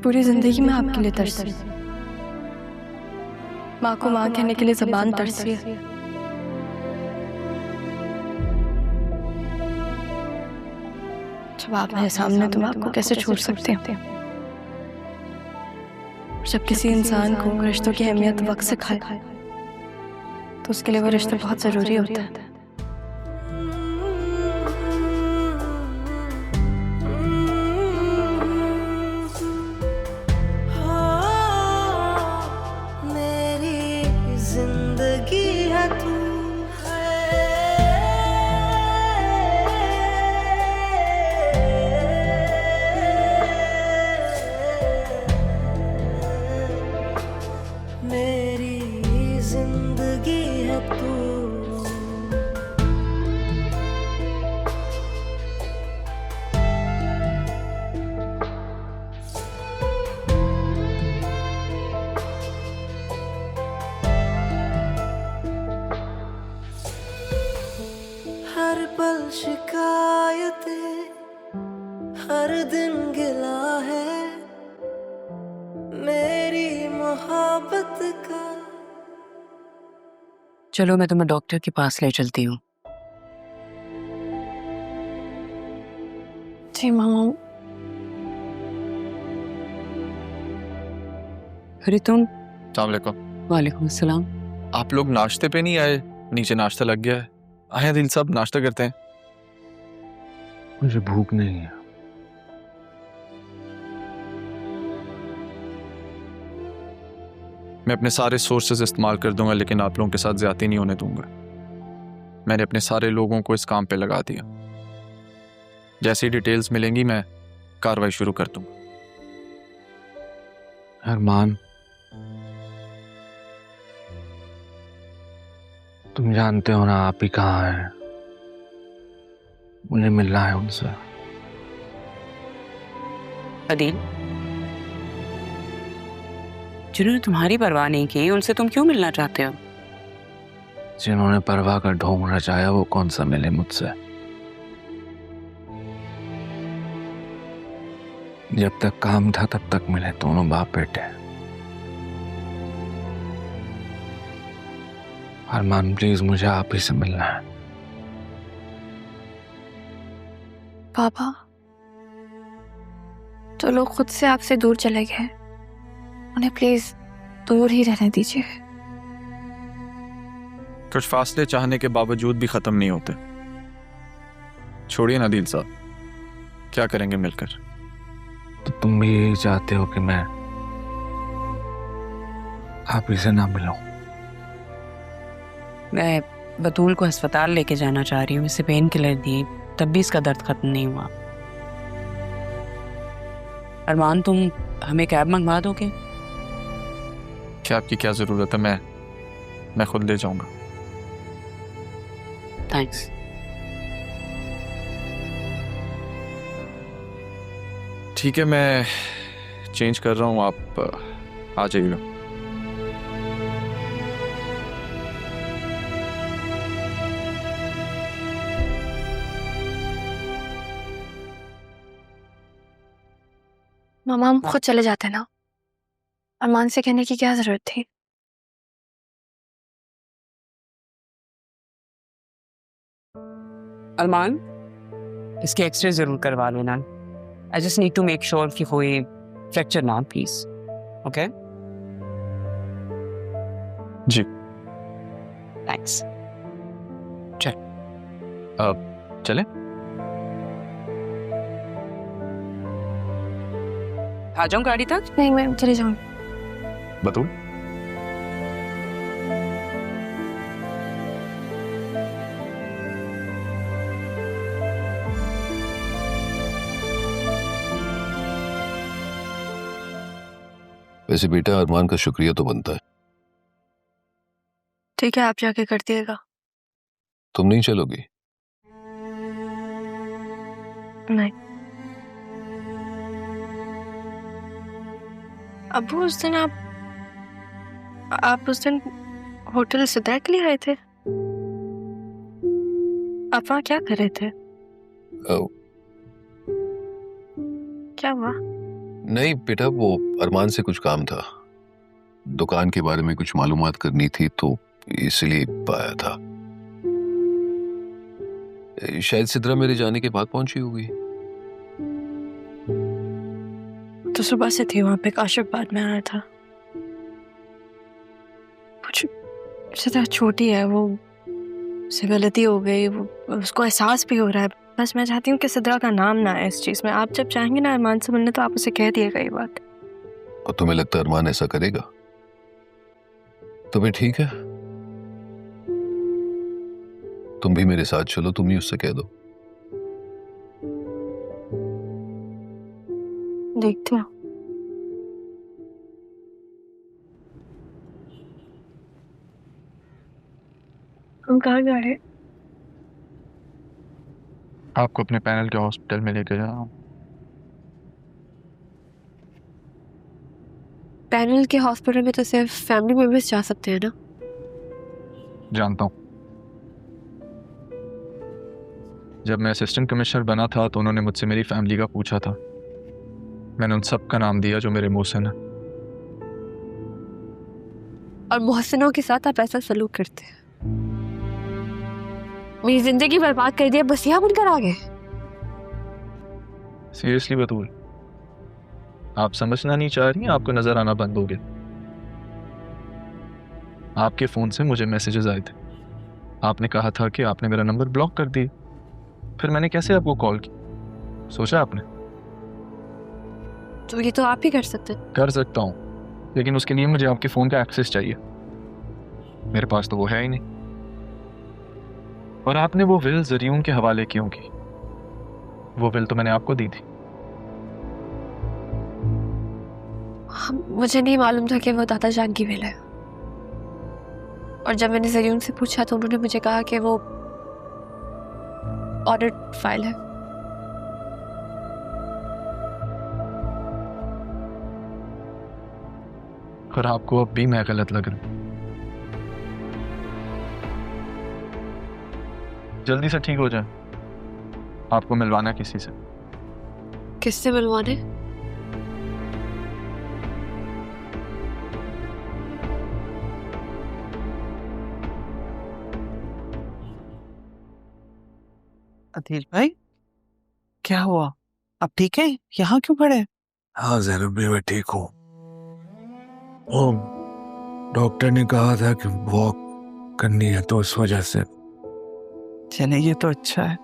पूरी जिंदगी में आपके लिए तरसी, माँ को माँ कहने के लिए ज़बान तरसी है। जब आप मेरे सामने तो मैं आपको कैसे छोड़ सकती हूँ? जब किसी इंसान को रिश्तों की अहमियत वक्त सिखाए तो उसके लिए वो रिश्ता बहुत ज़रूरी होता है। हर पल शिकायतें, हर दिन गिला है मेरी मोहब्बत का। चलो मैं तुम्हें डॉक्टर के पास ले चलती हूँ। जी मामा। अरे तुम। अस्सलाम वालेकुम। वालेकुम अस्सलाम। आप लोग नाश्ते पे नहीं आए? नीचे नाश्ता लग गया है। आया दिल साहब, नाश्ता करते हैं। मुझे भूख नहीं है। मैं अपने सारे सोर्सेज इस्तेमाल कर दूंगा, लेकिन आप लोगों के साथ ज्यादती नहीं होने दूंगा। मैंने अपने सारे लोगों को इस काम पे लगा दिया। जैसी डिटेल्स मिलेंगी मैं कार्रवाई शुरू कर दूंगा। अरमान, तुम जानते हो ना आप ही कहाँ हैं। मुझे मिलना है उनसे। अदील, जिन्होंने तुम्हारी परवाह नहीं की उनसे तुम क्यों मिलना चाहते हो? जिन्होंने परवाह का ढोंग रचाया वो कौन सा मिले मुझसे। जब तक काम था तब तक मिले दोनों बाप बेटे। अरमान प्लीज मुझे आप ही से मिलना है। पापा, तो लोग खुद से आपसे दूर चले गए, उन्हें प्लीज दूर ही रहने दीजिए। कुछ फासले चाहने के बावजूद भी खत्म नहीं होते। छोड़िए ना दिल साहब, क्या करेंगे मिलकर? तो तुम भी यही चाहते हो कि मैं आप ही से ना मिलूं? मैं बतूल को अस्पताल लेके जाना चाह रही हूँ। इसे पेन किलर दिए, तब भी इसका दर्द खत्म नहीं हुआ। अरमान, तुम हमें कैब मंगवा दोगे? क्या आपकी क्या जरूरत है? मैं खुद ले जाऊंगा। थैंक्स। ठीक है, मैं चेंज कर रहा हूँ, आप आ जाइएगा। मामा, हम खुद चले जाते ना, अरमान से कहने की क्या जरूरत थी? अरमान, इसके एक्सरे जरूर करवा लेना। I just need to make sure कि कोई फ्रैक्चर ना प्लीज। ओके? Ji thanks. चले? आ जाऊं गाड़ी तक? नहीं, मैं चले जाऊंगी। बतूल, वैसे बेटा अरमान का शुक्रिया तो बनता है। ठीक है, आप जाके कर दिएगा। तुम नहीं चलोगी? नहीं। अबू, उस दिन आप उस दिन होटल सिद्रा के लिए आए थे। आप वहाँ क्या कर रहे थे? ओ, क्या हुआ? नहीं बेटा, वो अरमान से कुछ काम था, दुकान के बारे में कुछ मालूमात करनी थी तो इसलिए आया था। शायद सिद्रा मेरे जाने के बाद पहुंची होगी। तो सुबह से थी वहां पे, काशिफ बाद में आया था। कुछ सिद्रा छोटी है, वो से गलती हो गई, वो उसको एहसास भी हो रहा है। बस मैं चाहती हूँ कि सिद्रा का नाम ना आए इस चीज में। आप जब चाहेंगे ना अरमान से मिलने तो आप उसे कह दिएगा ये बात। और तुम्हें लगता है अरमान ऐसा करेगा? तो भी ठीक है, तुम भी मेरे साथ चलो, तुम ही उससे कह दो। देखते हो। हम कहाँ जा रहे हैं? आपको अपने पैनल के हॉस्पिटल में लेके जा रहा हूँ। पैनल के हॉस्पिटल में तो सिर्फ फैमिली मेंबर्स जा सकते हैं ना? जानता हूँ। जब मैं असिस्टेंट कमिश्नर बना था तो उन्होंने मुझसे मेरी फैमिली का पूछा था। मैंने उन सब का नाम दिया जो मेरे मोहसिन है। और मोहसिनों के साथ आप ऐसा सलूक करते हैं? मेरी जिंदगी बर्बाद कर दिया, बस यहाँ बनकर आ गए। सीरियसली बतूल, आप समझना नहीं चाह रही, आपको नजर आना बंद हो गया। आपके फोन से मुझे मैसेजेस आए थे, आपने कहा था कि आपने मेरा नंबर ब्लॉक कर दिया। फिर मैंने कैसे आपको कॉल की, सोचा आपने? तो ये तो आप ही कर सकते हैं। कर सकता हूँ, लेकिन उसके लिए मुझे आपके फोन का एक्सेस चाहिए। मेरे पास तो वो है ही नहीं। और आपने वो विल जरियून के हवाले क्यों की? वो विल तो मैंने आपको दी थी। मुझे नहीं मालूम था कि वो दादा जान की विल है। और जब मैंने जरियून से पूछा तो उन्होंने मुझे कहा कि वो ऑडिट फाइल है। और आपको अब भी मैं गलत लग रहा हूं। जल्दी से ठीक हो जाए। आपको मिलवाना किसी से। किससे मिलवाने? अधीर भाई, क्या हुआ? आप ठीक है? यहाँ क्यों खड़े हैं? हाँ जैनब भी, मैं ठीक हूँ। वो डॉक्टर ने कहा था कि वॉक करनी है तो इस वजह से। चले, ये तो अच्छा है।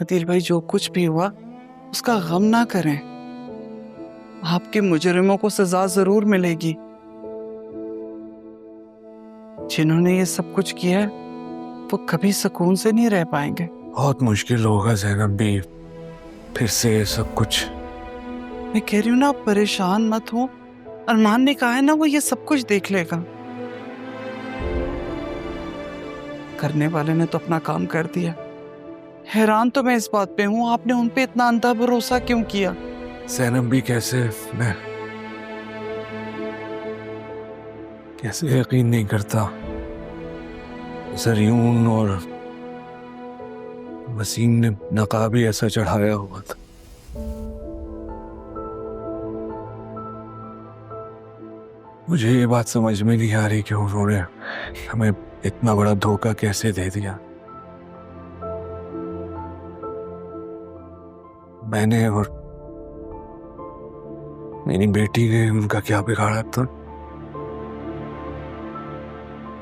अधीर भाई, जो कुछ भी हुआ उसका गम ना करें। आपके मुजरिमों को सजा जरूर मिलेगी। जिन्होंने ये सब कुछ किया है वो कभी सुकून से नहीं रह पाएंगे। बहुत मुश्किल होगा जैनब भी, फिर से ये सब कुछ। मैं कह रही हूँ ना, आप परेशान मत हो। अरमान ने कहा है ना, वो ये सब कुछ देख लेगा। करने वाले ने तो अपना काम कर दिया। हैरान तो मैं इस बात पे हूँ, आपने उन पे इतना अंधा भरोसा क्यों किया? जैनब भी, कैसे मैं कैसे यकीन नहीं करता। जरियून और वसीम ने नकाब ही ऐसा चढ़ाया हुआ था। मुझे ये बात समझ में नहीं आ रही कि उन्होंने हमें इतना बड़ा धोखा कैसे दे दिया। मैंने और मेरी बेटी ने उनका क्या बिगाड़ा था?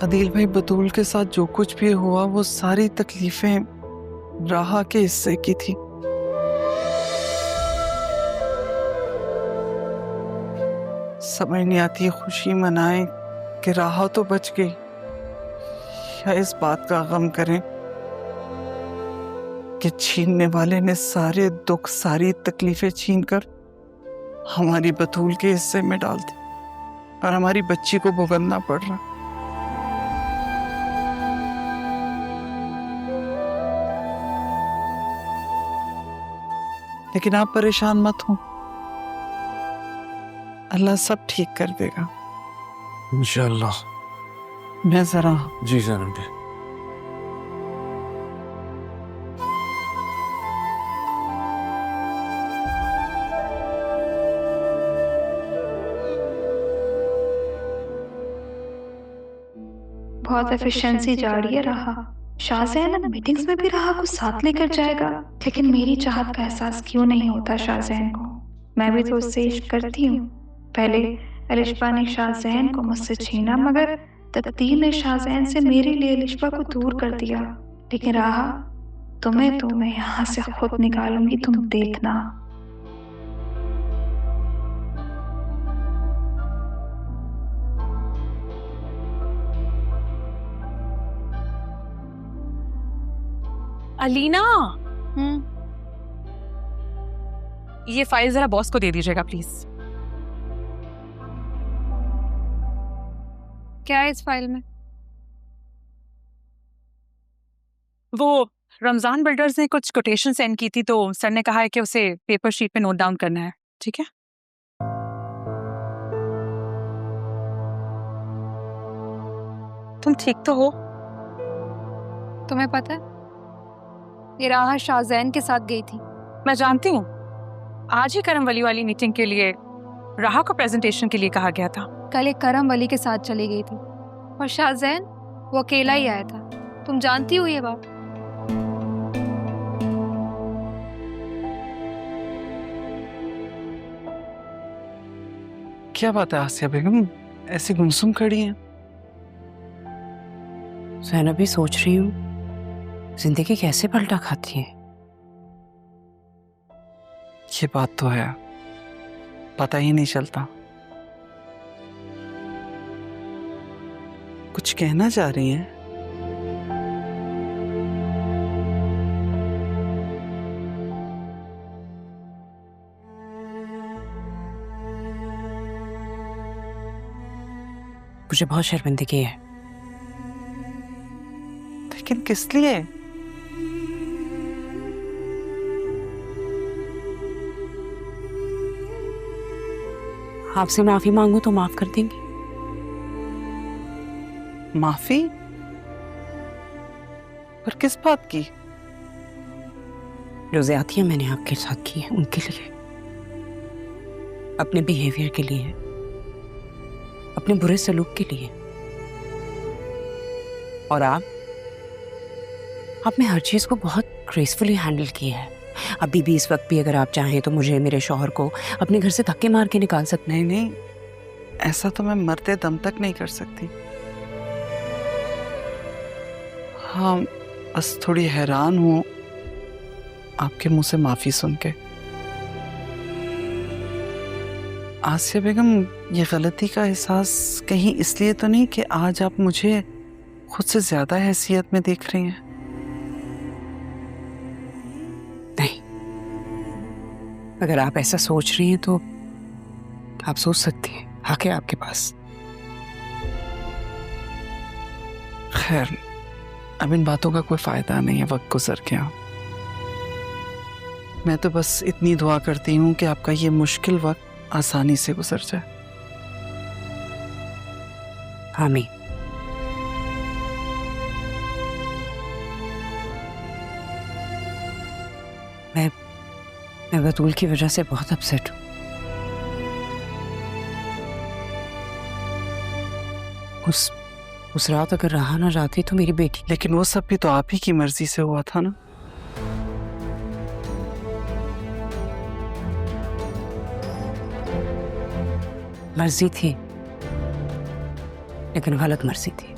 अदील भाई, बतूल के साथ जो कुछ भी हुआ वो सारी तकलीफें राहा के हिस्से की थी। समझ नहीं आती खुशी मनाएं कि राहा तो बच गई, या इस बात का गम करें कि छीनने वाले ने सारे दुख, सारी तकलीफें छीनकर हमारी बतूल के हिस्से में डाल दी और हमारी बच्ची को भुगतना पड़ रहा। लेकिन आप परेशान मत हो, अल्लाह सब ठीक कर देगा इंशाअल्लाह। मैं जरा जी जनाब। बहुत एफिशिएंसी जा रही है राहा। शाहजैन मीटिंग्स में भी राहा को साथ लेकर जाएगा, लेकिन मेरी चाहत का एहसास क्यों नहीं होता शाहजैन को? मैं भी तो उससे इश्क करती हूँ। पहले अलिशबा ने शाहजैन को मुझसे छीना, मगर तकदीर ने शाहजैन से मेरे लिए अलिशबा को दूर कर दिया। लेकिन राहा, तुम्हें तो मैं यहाँ से खुद निकालूंगी, तुम देखना। अलीना, ये फाइल जरा बॉस को दे दीजिएगा प्लीज। क्या है इस फाइल में? वो रमजान बिल्डर्स ने कुछ कोटेशन सेंड की थी, तो सर ने कहा है कि उसे पेपर शीट पे नोट डाउन करना है। ठीक है? तुम ठीक तो हो? तुम्हें पता है, ये राहा शाहजैन के साथ गई थी। मैं जानती हूँ। आज ही करम वली वाली मीटिंग के लिए राहा को प्रेजेंटेशन के लिए कहा गया था। कल एक करम वली के साथ चली गई थी और शाहजैन वो अकेला ही आया था। तुम जानती हो ये बात? क्या बात है आसिया बेगम, ऐसी गुमसुम खड़ी हैं? मैं भी सोच रही हूँ जिंदगी कैसे पलटा खाती है। ये बात तो है, पता ही नहीं चलता। कुछ कहना चाह रही हैं? मुझे बहुत शर्मिंदगी है। लेकिन किस लिए? आपसे माफी मांगू तो माफ कर देंगी? माफी? पर किस बात की? जो ज्यादतियां मैंने आपके साथ की है उनके लिए, अपने बिहेवियर के लिए, अपने बुरे सलूक के लिए। और आपने हर चीज को बहुत ग्रेसफुली हैंडल किया है। अभी भी इस वक्त भी अगर आप चाहें तो मुझे, मेरे शौहर को अपने घर से धक्के मार के निकाल सकते हैं। नहीं, ऐसा तो मैं मरते दम तक नहीं कर सकती। हाँ, बस थोड़ी हैरान हूँ आपके मुंह से माफी सुन के। आसिया बेगम, ये गलती का एहसास कहीं इसलिए तो नहीं कि आज आप मुझे खुद से ज्यादा हैसियत में देख रही हैं? नहीं, अगर आप ऐसा सोच रही हैं तो आप सोच सकती हैं, हक है आपके पास। खैर, अब इन बातों का कोई फायदा नहीं है, वक्त गुजर गया। मैं तो बस इतनी दुआ करती हूँ कि आपका ये मुश्किल वक्त आसानी से गुजर जाए। आमीन। मैं बतूल की वजह से बहुत अपसेट हूँ। उस रात अगर राहा ना जाती तो मेरी बेटी। लेकिन वो सब भी तो आप ही की मर्जी से हुआ था ना। मर्जी थी, लेकिन गलत मर्जी थी।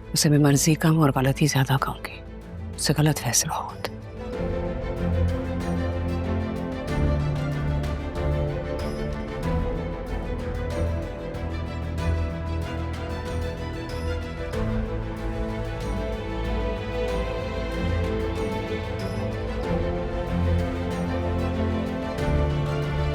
उसे मैं मर्जी कम और गलती ज्यादा कहूंगी, उससे गलत फैसला होता।